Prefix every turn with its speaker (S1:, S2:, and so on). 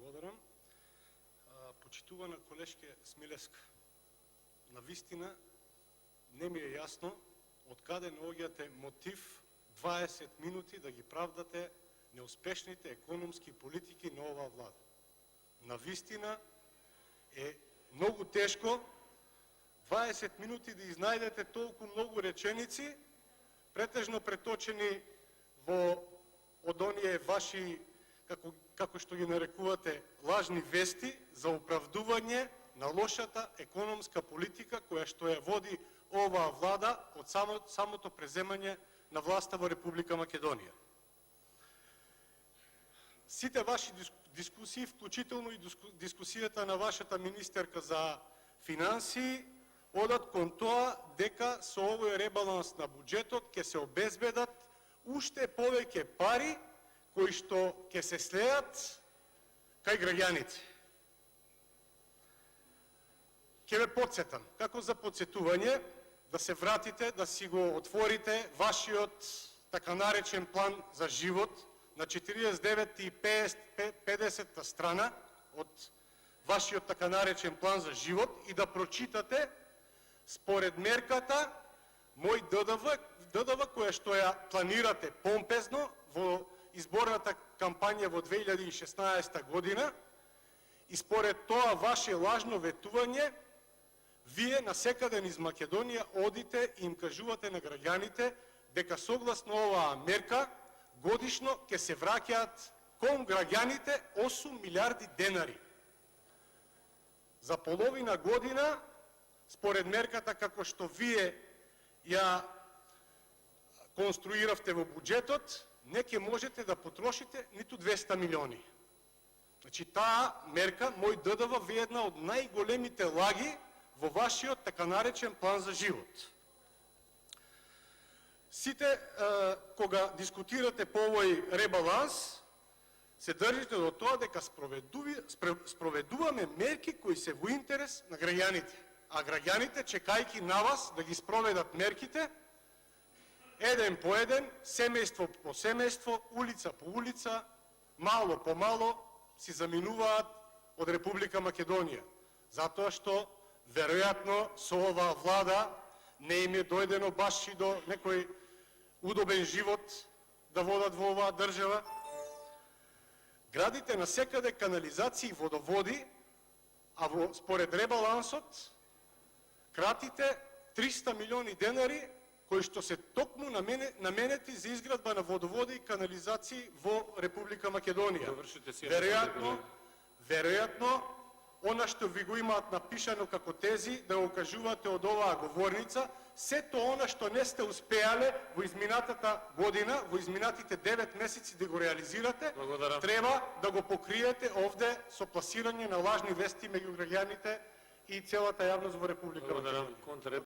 S1: Благодарам. Почитувана колежке Смилевска, навистина не ми е ясно откаде наоѓате мотив 20 минути да ги правдате неуспешните економски политики на оваа влада. Навистина е многу тешко 20 минути да изнајдете толку многу реченици, претежно преточени од оние ваши, како што ги нарекувате, лажни вести за оправдување на лошата економска политика која што ја води оваа влада од самото преземање на власта во Република Македонија. Сите ваши дискусии, вклучително и дискусијата на вашата министерка за финансии, одат кон тоа дека со овој ребаланс на буџетот ќе се обезбедат уште повеќе пари кои што ќе се слеат кај граѓаните. Ќе ве потсетам, како за потсетување, да се вратите, да си го отворите вашиот така наречен план за живот на 49 и 50 страна од вашиот така наречен план за живот и да прочитате според мерката Мој ДДВ, која што ја планирате помпезно во изборната кампања во 2016 година, и според тоа ваше лажно ветување, вие насекаде низ Македонија одите и им кажувате на граѓаните дека согласно оваа мерка годишно ќе се враќаат кон граѓаните 8 милиарди денари. За половина година, според мерката како што вие ја конструиравте во буџетот, не ќе можете да потрошите ниту 200 милиони. Значи, таа мерка, Мој ДДВ, ви е една од најголемите лаги во вашиот така наречен план за живот. Сите, кога дискутирате по овој ребаланс, се држите до тоа дека спроведуваме мерки кои се во интерес на граѓаните. А граѓаните, чекајки на вас да ги спроведат мерките, еден по еден, семејство по семејство, улица по улица, мало по мало, си заминуваат од Република Македонија. Затоа што, веројатно, со оваа влада не им е дојдено баш и до некој удобен живот да водат во оваа држава. Градите насекаде канализации и водоводи, а според ребалансот кратите 300 милиони денари кои што се токму наменети за изградба на водоводи и канализации во Република Македонија. Веројатно, она што ви го имаат напишано како тези, да го кажувате од оваа говорница, сето она што не сте успеале во изминатата година, во изминатите 9 месеци да го реализирате, треба да го покриете овде со пласирање на лажни вести меѓу граѓаните и целата јавност во Република Македонија.